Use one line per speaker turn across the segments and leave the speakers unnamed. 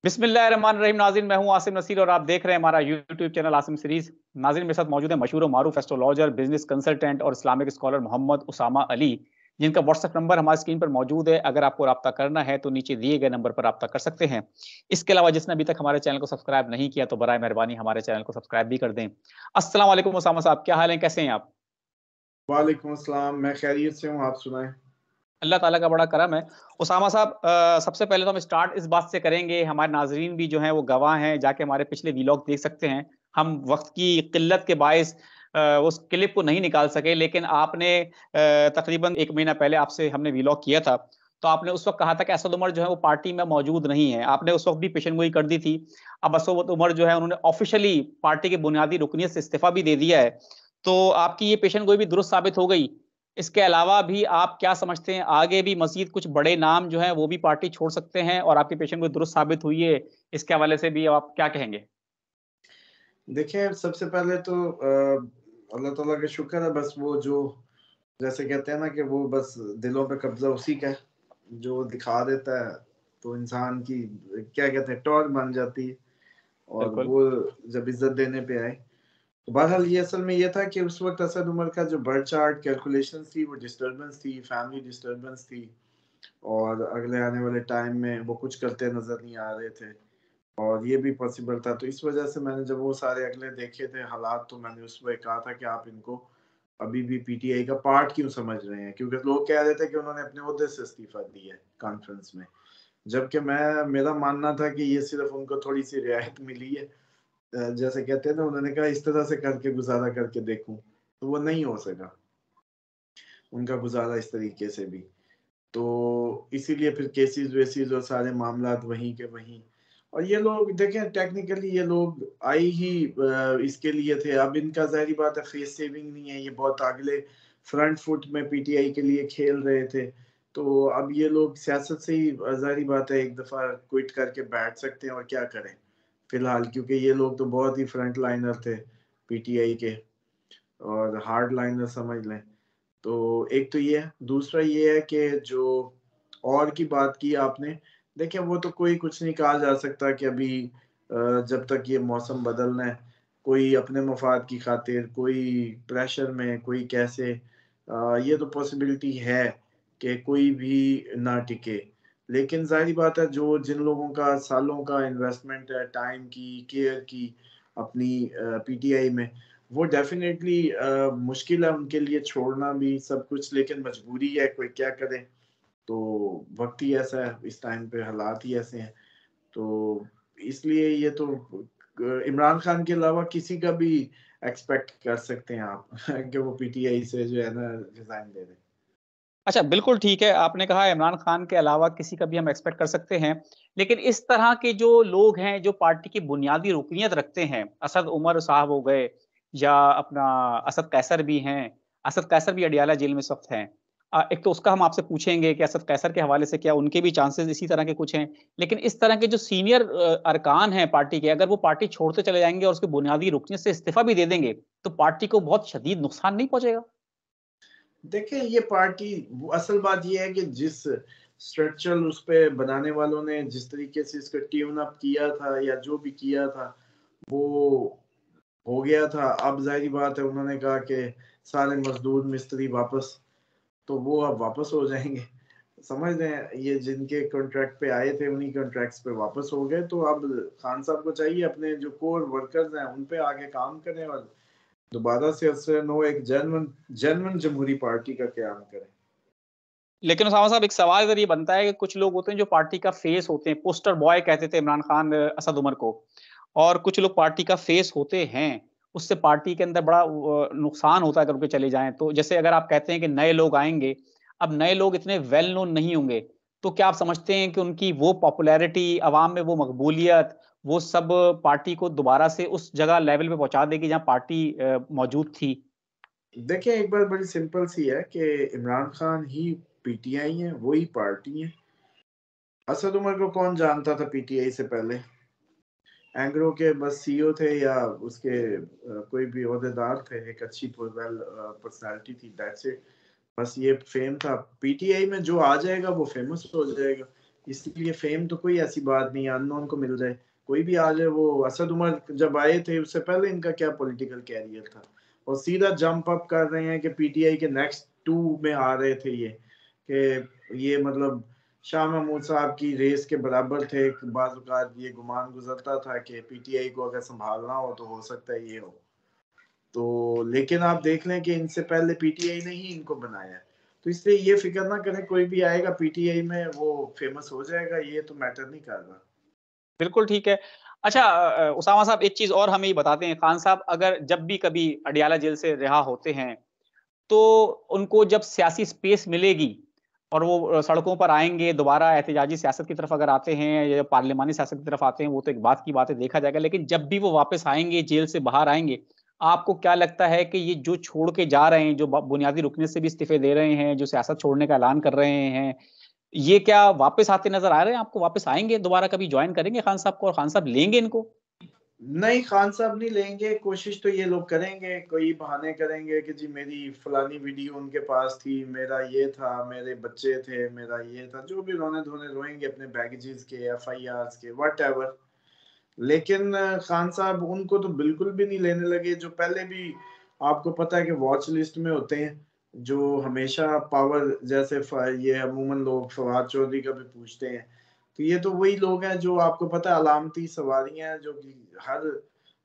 बिस्मिल्लाहिर्रहमानिर्रहीम। नाज़रीन, मैं हूं आसिम नसीर और आप देख रहे हैं हमारा यूट्यूब चैनल आसिम सीरीज। नाज़रीन, मेरे साथ मौजूद है मशहूर मारूफ एस्ट्रोलॉजर, बिजनेस कंसल्टेंट और इस्लामिक स्कॉलर मोहम्मद उसामा अली, जिनका व्हाट्सएप नंबर हमारी स्क्रीन पर मौजूद है। अगर आपको रब्ता करना है तो नीचे दिए गए नंबर पर रब्ता कर सकते हैं। इसके अलावा जिसने अभी तक हमारे चैनल को सब्सक्राइब नहीं किया तो बराए मेहरबानी हमारे चैनल को सब्सक्राइब भी कर दें। अस्सलाम वालेकुम उसामा साहब, क्या हाल है, कैसे हैं आप?
वालेकुम अस्सलाम। मैं खैरियत से हूँ, आप सुनाएं।
अल्लाह ताला का बड़ा करम है। उसामा साहब, सबसे पहले तो हम स्टार्ट इस बात से करेंगे, हमारे नाज़रीन भी जो हैं वो गवाह हैं, जाके हमारे पिछले व्लॉग देख सकते हैं। हम वक़्त की किल्लत के बायस उस क्लिप को नहीं निकाल सके, लेकिन आपने तकरीबन 1 महीना पहले आपसे हमने व्लॉग किया था, तो आपने उस वक़्त कहा था कि असद उमर जो है वो पार्टी में मौजूद नहीं है। आपने उस वक़्त भी पेशेनगोई कर दी थी। अब असद उमर जो है उन्होंने ऑफ़िशियली पार्टी की बुनियादी रुकनियत से इस्तीफ़ा भी दे दिया है। तो आपकी ये पेशेनगोई भी दुरुस्त साबित हो गई। इसके अलावा भी आप क्या समझते हैं, आगे भी मज़ीद कुछ बड़े नाम जो हैं वो भी पार्टी छोड़ सकते हैं और आपकी पेशेनगोई दुरुस्त साबित हुई है, इसके हवाले से भी आप क्या कहेंगे?
देखिए, सबसे पहले तो अल्लाह ताला का शुक्र है, बस वो जो जैसे कहते हैं ना कि वो बस दिलों पे कब्ज़ा उसी का है, जो दिखा देता है तो इंसान की क्या कहते हैं टौर बन जाती है और
बिल्कुल।
वो जब इज़्ज़त देने पे आए। तो बहरहाल ये असल में ये था कि उस वक़्त असद उमर का जो बर्थ चार्ट कैलकुलेशंस थी, वो डिस्टर्बेंस थी, फैमिली डिस्टर्बेंस थी और अगले आने वाले टाइम में वो कुछ करते नज़र नहीं आ रहे थे। और ये भी पॉसिबल था, तो इस वजह से मैंने जब वो सारे अगले देखे थे हालात, तो मैंने उस वक़्त कहा था कि आप इनको अभी भी पीटीआई का पार्ट क्यों समझ रहे हैं? क्योंकि लोग कह रहे थे कि उन्होंने अपने ओहदे से इस्तीफ़ा दिया है कॉन्फ्रेंस में। जबकि मेरा मानना था कि ये सिर्फ़ उनको थोड़ी-सी रियायत मिली है। जैसे कहते हैं ना, उन्होंने कहा इस तरह से करके गुज़ारा करके देखूँ, तो वो नहीं हो सका, उनका गुज़ारा इस तरीके से भी। तो इसीलिए फिर केसेज़-वेसेज़ और सारे मामलात वहीं के वहीं। और ये लोग देखें, टेक्निकली ये लोग आए ही इसके लिए थे। अब इनका ज़ाहिर-सी बात है फेस सेविंग नहीं है, ये बहुत अगले फ्रंट फुट में पीटीआई के लिए खेल रहे थे। तो अब ये लोग सियासत से ही ज़ाहिर-सी बात है एक दफ़ा क्विट करके बैठ सकते हैं और क्या करें? फ़िलहाल क्योंकि ये लोग तो बहुत ही फ्रंट लाइनर थे पीटीआई के और हार्ड लाइनर समझ लें। तो एक तो ये है, दूसरा ये है कि जो और की बात की आपने, देखिए वो तो कोई कुछ नहीं कहा जा सकता कि अभी जब तक ये मौसम बदलना है, कोई अपने मफ़ाद की खातिर, कोई प्रेशर में, कोई कैसे ये तो पॉसिबिलिटी है कि कोई भी ना टिके। लेकिन ज़ाहिर-सी बात है जो जिन लोगों का सालों का इन्वेस्टमेंट है, टाइम की, केयर की अपनी पीटीआई में, वो डेफ़िनेटली मुश्किल है उनके लिए छोड़ना भी सब कुछ, लेकिन मजबूरी है, कोई क्या करे। तो वक़्त ही ऐसा है, इस टाइम पे हालात ही ऐसे हैं। तो इसलिए ये तो इमरान खान के अलावा किसी का भी एक्सपेक्ट कर सकते हैं आप कि वो पीटीआई से जो है ना रिज़ाइन दे दें।
अच्छा, बिल्कुल ठीक है, आपने कहा इमरान खान के अलावा किसी का भी हम एक्सपेक्ट कर सकते हैं। लेकिन इस तरह के जो लोग हैं, जो पार्टी की बुनियादी रुकनियत रखते हैं, असद उमर साहब हो गए या अपना असद कैसर भी हैं। असद कैसर भी अडयाला जेल में इस वक़्त हैं। एक तो उसका हम आपसे पूछेंगे कि असद कैसर के हवाले से क्या उनके भी चांसेज़ इसी तरह के कुछ हैं? लेकिन इस तरह के जो सीनियर अरकान हैं पार्टी के, अगर वो पार्टी छोड़ते चले जाएँगे और उसकी बुनियादी रुकनियत से इस्तीफ़ा भी दे देंगे, तो पार्टी को बहुत शदीद नुकसान नहीं पहुँचेगा?
देखिए, ये पार्टी असल बात ये है कि जिस स्ट्रक्चरल उस पे बनाने वालों ने जिस तरीके से इसको ट्यून अप किया था या जो भी किया था, वो हो गया था। अब ज़ाहिर-सी बात है उन्होंने कहा कि सारे मज़दूर मिस्त्री वापस, तो वो अब वापस हो जाएँगे। समझ रहे हैं? ये जिनके कॉन्ट्रैक्ट पे आए थे उन्हीं कॉन्ट्रैक्ट्स पे वापस हो गए, तो अब खान साहब को चाहिए अपने जो कोर वर्कर्स हैं उन पे आगे काम करें और दोबारा से असरन हो एक जेन्युइन जेन्युइन जमहूरी पार्टी का क़याम करें।
लेकिन उसामा साहब, एक सवाल इधर ये बनता है कि कुछ लोग होते हैं जो पार्टी का फेस होते हैं, पोस्टर बॉय कहते थे इमरान खान असद उमर को, और कुछ लोग पार्टी का फेस होते हैं, उससे पार्टी के अंदर बड़ा नुकसान होता है अगर उनके चले जाएँ तो। जैसे अगर आप कहते हैं कि नए लोग आएँगे, अब नए लोग इतने वेल नोन नहीं होंगे, तो क्या आप समझते हैं कि उनकी वो पॉपुलैरिटी, अवाम में वो मकबूलियत, वो सब पार्टी को दोबारा से उस जगह लेवल पे पहुँचा देगी जहाँ पार्टी मौजूद थी?
देखिए, एक बात बड़ी सिंपल सी है कि इमरान खान ही पीटीआई है, वो ही पार्टी है। असद उमर को कौन जानता था पीटीआई से पहले? एंग्रो के बस सीईओ थे या उसके कोई भी ओहदेदार थे, एक अच्छी पर्सनैलिटी थी, दैट्स इट। बस ये फेम था। पीटीआई में जो आ जाएगा वो फेमस हो जाएगा। इसलिए फेम तो कोई ऐसी बात नहीं है, अननोन को मिल जाए, कोई भी आ जाए। वो असद उमर जब आए थे उससे पहले इनका क्या पॉलिटिकल कैरियर था, और सीधा जंप अप कर रहे हैं कि पीटीआई के नेक्स्ट 2 में आ रहे थे ये, कि ये मतलब शाह महमूद साहब की रेस के बराबर थे। बाज़ औक़ात ये गुमान गुजरता था कि पीटीआई को अगर संभालना हो तो हो सकता है ये हो। तो लेकिन आप देख लें कि इनसे पहले पीटीआई ने ही इनको बनाया है, तो इसलिए ये फिक्र ना करें, कोई भी आएगा पीटीआई में वो फेमस हो जाएगा, ये तो मैटर नहीं कर रहा।
बिल्कुल ठीक है। अच्छा उसामा साहब एक चीज और हमें ये बताते हैं, खान साहब अगर जब भी कभी अडियाला जेल से रिहा होते हैं तो उनको जब सियासी स्पेस मिलेगी और वो सड़कों पर आएंगे, दोबारा एहतजाजी सियासत की तरफ अगर आते हैं या पार्लिमानी सियासत की तरफ आते हैं, वो तो एक बात की बात है, देखा जाएगा। लेकिन जब भी वो वापस आएंगे, जेल से बाहर आएंगे, आपको क्या लगता है कि ये जो छोड़ के जा रहे हैं, जो बुनियादी रुकने से भी इस्तीफे दे रहे हैं, जो सियासत छोड़ने का ऐलान कर रहे हैं, ये क्या वापस आते नजर आ रहे हैं आपको? वापस आएंगे, दोबारा कभी ज्वाइन करेंगे खान साहब को, और खान साहब लेंगे इनको?
नहीं, खान साहब नहीं लेंगे। कोशिश तो ये लोग करेंगे, कोई बहाने करेंगे कि जी मेरी फलानी वीडियो उनके पास थी, मेरा ये था, मेरे बच्चे थे, मेरा ये था, जो भी रोने धोने रोएंगे अपने बैगेजेस के, एफआईआर्स के, व्हाटएवर। लेकिन खान साहब उनको तो बिल्कुल भी नहीं लेने लगे, जो पहले भी आपको पता है कि वॉच लिस्ट में होते हैं, जो हमेशा पावर, जैसे ये अमूमन लोग फवाद चौधरी का भी पूछते हैं, तो ये तो वही लोग हैं जो आपको पता है अलामती सवारियां हैं, जो कि हर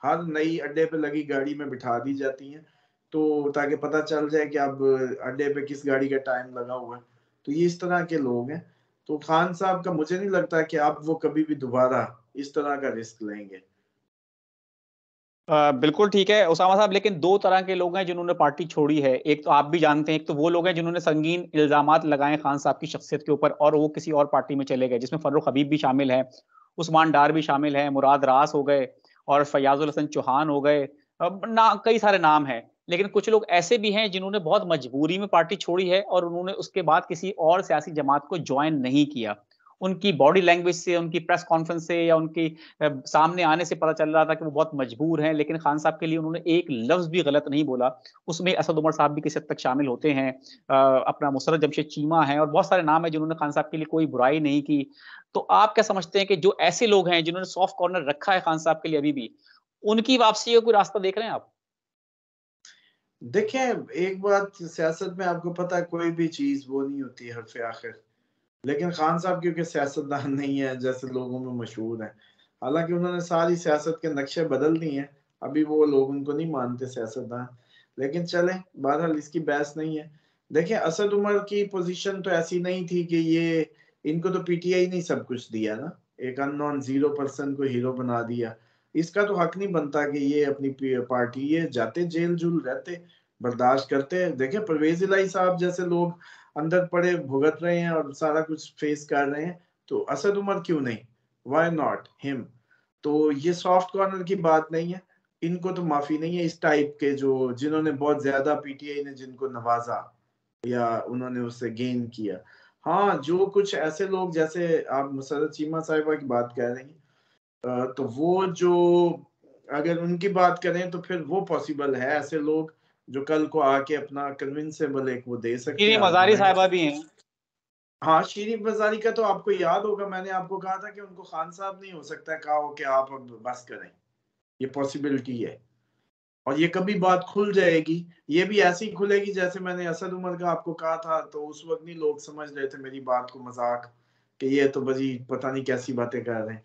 हर नई अड्डे पे लगी गाड़ी में बिठा दी जाती हैं, तो ताकि पता चल जाए कि अब अड्डे पे किस गाड़ी का टाइम लगा हुआ है। तो ये इस तरह के लोग हैं। तो खान साहब का मुझे नहीं लगता कि अब वो कभी भी दोबारा इस तरह का रिस्क लेंगे।
बिल्कुल ठीक है उसामा साहब, लेकिन दो तरह के लोग हैं जिन्होंने पार्टी छोड़ी है। एक तो आप भी जानते हैं, एक तो वो लोग हैं जिन्होंने संगीन इल्जामात लगाए खान साहब की शख्सियत के ऊपर और वो किसी और पार्टी में चले गए, जिसमें फर्रुख हबीब भी शामिल है, उस्मान डार भी शामिल है, मुराद रास हो गए और फयाजुल हसन चौहान हो गए। अब ना कई सारे नाम हैं, लेकिन कुछ लोग ऐसे भी हैं जिन्होंने बहुत मजबूरी में पार्टी छोड़ी है और उन्होंने उसके बाद किसी और सियासी जमात को ज्वाइन नहीं किया। उनकी बॉडी लैंग्वेज से, उनकी प्रेस कॉन्फ्रेंस से या उनकी सामने आने से पता चल रहा था कि वो बहुत मजबूर हैं। लेकिन खान साहब के लिए उन्होंने एक लफ्ज भी गलत नहीं बोला। उसमें असद उमर साहब भी किसी हद तक शामिल होते हैं, अपना मुसर्रत जमशेद चीमा है और बहुत सारे नाम है जिन्होंने खान साहब के लिए कोई बुराई नहीं की। तो आप क्या समझते हैं कि जो ऐसे लोग हैं जिन्होंने सॉफ्ट कॉर्नर रखा है खान साहब के लिए अभी भी, उनकी वापसी का कोई रास्ता देख रहे हैं आप?
देखें, एक बात सियासत में आपको पता है, कोई भी चीज वो नहीं होती हर पे आखिर। लेकिन खान साहब क्योंकि सियासतदान नहीं है जैसे लोगों में मशहूर है, हालांकि उन्होंने सारी सियासत के नक्शे बदल दिए हैं, अभी वो लोग उनको नहीं मानते सियासतदान। लेकिन चले, बहरहाल इसकी बहस नहीं है। देखिए, असद उमर की पोजीशन तो ऐसी नहीं थी कि ये, इनको तो पीटीआई ने सब कुछ दिया ना, एक अननोन 0% को हीरो बना दिया। इसका तो हक नहीं बनता कि ये अपनी पार्टी, ये जाते जेल जुल रहते, बर्दाश्त करते। देखिए, परवेज इलाही साहब जैसे लोग अंदर पड़े भुगत रहे हैं और सारा कुछ फेस कर रहे हैं, तो असद उमर क्यों नहीं? Why not him? तो ये सॉफ्ट कॉर्नर की बात नहीं है, इनको तो माफी नहीं है इस टाइप के, जो जिन्होंने बहुत ज्यादा पीटीआई ने जिनको नवाजा या उन्होंने उससे गेन किया। हाँ, जो कुछ ऐसे लोग जैसे आप मुसर्रत चीमा साहिबा की बात कह रही हैं, तो वो जो, अगर उनकी बात करें तो फिर वो पॉसिबल है, ऐसे लोग जो कल को आके अपना कन्विंसेबल एक वो दे सकते
शीरी
हैं
मजारी
आर्गुमेंट।
साहिबा भी हैं।
हाँ, शीरीफ मजारी का तो आपको याद होगा, मैंने आपको कहा था कि उनको खान साहब नहीं हो सकता है कहा हो कि आप अब बस करें, ये पॉसिबिलिटी है। और ये कभी बात खुल जाएगी, ये भी ऐसी ही खुलेगी जैसे मैंने असद उमर का आपको कहा था, तो उस वक्त नहीं लोग समझ रहे थे मेरी बात को मजाक, कि ये तो बजी पता नहीं कैसी बातें कर रहे हैं।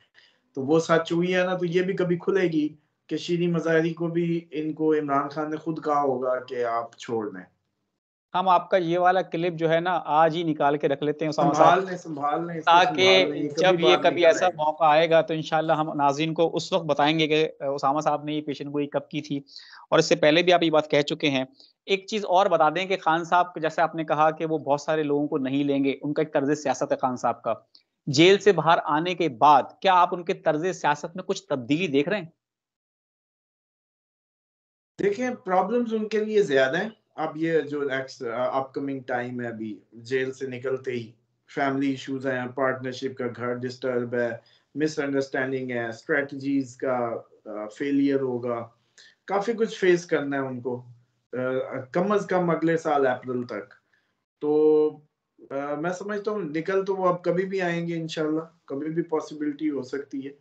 तो वो सच हुई है ना, तो ये भी कभी खुलेगी कि शीरी मजारी को भी इनको इमरान खान ने खुद कहा होगा कि आप छोड़ दें।
हम आपका ये वाला क्लिप जो है ना आज ही निकाल के रख लेते हैं उसामा साहब,
संभाल लें इसको, संभाल लें,
ताकि
ये कभी
जब ये
बाहर
कभी
निकल
ऐसा
आएगा।
मौका आएगा तो इंशाल्लाह हम नाज़रीन को उस वक्त बताएंगे कि उसामा साहब ने ये पेशन गोई कब की थी। और इससे पहले भी आप ये बात कह चुके हैं। एक चीज और बता दें कि खान साहब जैसे आपने कहा कि वो बहुत सारे लोगों को नहीं लेंगे, उनका एक तर्ज सियासत है खान साहब का। जेल से बाहर आने के बाद क्या आप उनके तर्ज सियासत में कुछ तब्दीली देख रहे हैं?
देखिए, प्रॉब्लम्स उनके लिए ज्यादा हैं। अब ये जो नेक्स्ट अपकमिंग टाइम है, अभी जेल से निकलते ही फैमिली इश्यूज हैं, पार्टनरशिप का घर डिस्टर्ब है, मिसअंडरस्टैंडिंग है, स्ट्रेटजीज का फेलियर होगा, काफी कुछ फेस करना है उनको, कम अज कम अगले साल अप्रैल तक। तो मैं समझता हूँ निकल तो वो अब कभी भी आएंगे इंशाल्लाह, कभी भी पॉसिबिलिटी हो सकती है।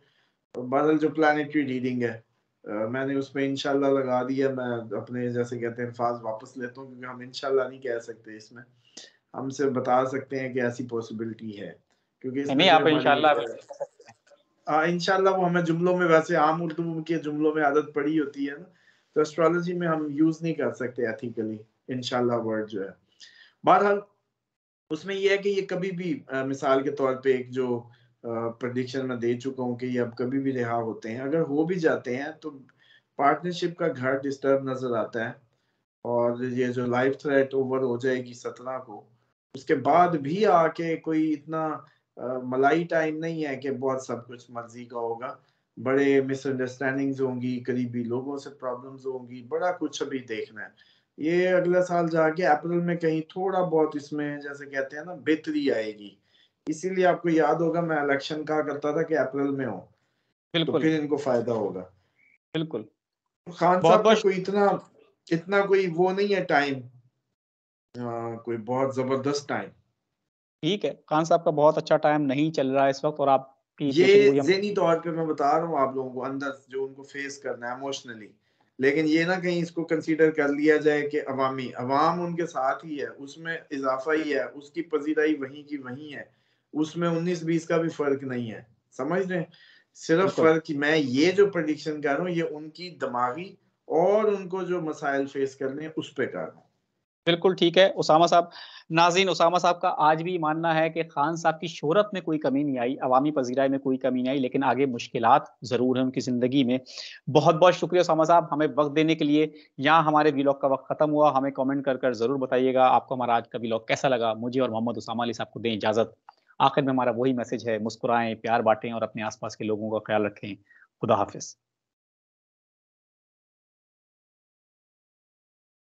बादल जो प्लानिटरी रीडिंग है, मैंने उसमें इंशाल्लाह लगा दिया। मैं अपने जैसे कहते हैं अल्फाज वापस लेता हूँ, क्योंकि हम इंशाल्लाह नहीं कह सकते इसमें। हम सिर्फ बता सकते हैं कि ऐसी पॉसिबिलिटी है, क्योंकि इसमें
नहीं,
फिर
आप
हमारी
इंशाल्लाह बिल्कुल कह सकते हैं।
इंशाल्लाह वो हमें जुमलों में, वैसे आम उर्दू के जुमलों में आदत पड़ी होती है ना, तो एस्ट्रोलॉजी में हम यूज नहीं कर सकते एथिकली इंशाल्लाह वर्ड जो है। बहरहाल उसमें ये है कि ये कभी भी मिसाल के तौर पे एक जो प्रेडिक्शन मैं दे चुका हूँ कि ये अब कभी भी रिहा होते हैं, अगर हो भी जाते हैं तो पार्टनरशिप का घर डिस्टर्ब नजर आता है। और ये जो लाइफ थ्रेट ओवर हो जाएगी 17 को, उसके बाद भी आके कोई इतना मलाई टाइम नहीं है कि बहुत सब कुछ मर्जी का होगा। बड़े मिसअंडरस्टैंडिंग्स होंगी, करीबी लोगों से प्रॉब्लम्स होंगी, बड़ा कुछ अभी देखना है। ये अगला साल जाके अप्रैल में कहीं थोड़ा बहुत इसमें जैसे कहते हैं ना बेहतरी आएगी। इसीलिए आपको याद होगा मैं इलेक्शन कहा करता था कि अप्रैल में हो, तो
बिल्कुल,
फिर इनको फायदा होगा।
बिल्कुल।
खान
बहुत
साहब का
बहुत
कोई इतना इतना कोई वो नहीं है टाइम, कोई बहुत जबरदस्त टाइम।
ठीक है, खान साहब का बहुत अच्छा टाइम नहीं चल रहा है इस वक्त, और आपकी
ये
पेशन गोई हम।
ज़हनी तौर पे मैं बता रहा हूँ आप लोगों को, अंदर जो उनको फेस करना है इमोशनली। लेकिन ये ना कहीं इसको कंसीडर कर लिया जाए कि अवाम उनके साथ ही है, उसमें इजाफा ही है, उसकी पजीराई वहीं की वहीं है, उसमें 19-20 का भी फर्क नहीं है। समझ रहे हैं? सिर्फ
बिल्कुल,
फर्क मैं ये जो प्रेडिक्शन कर रहा हूँ, ये उनकी दिमागी और उनको जो मसाइल फेस करने हैं उस पे कर रहा हूँ।
बिल्कुल ठीक है उसामा साहब। नाज़रीन, उसामा साहब का आज भी मानना है कि खान साहब की शोहरत में कोई कमी नहीं आई, अवामी पजीराई में कोई कमी नहीं आई, लेकिन आगे मुश्किलात ज़रूर हैं उनकी ज़िंदगी में। बहुत बहुत शुक्रिया उसामा साहब, हमें वक्त देने के लिए। यहाँ हमारे व्लॉग का वक्त खत्म हुआ। हमें कमेंट कर कर ज़रूर बताइएगा आपको हमारा आज का व्लॉग कैसा लगा। मुझे और मोहम्मद उसामा अली साहब को दें इजाज़त। आखिर में हमारा वही मैसेज है, मुस्कुराएं, प्यार बांटें और अपने आसपास के लोगों का ख्याल रखें। खुदा हाफिज़।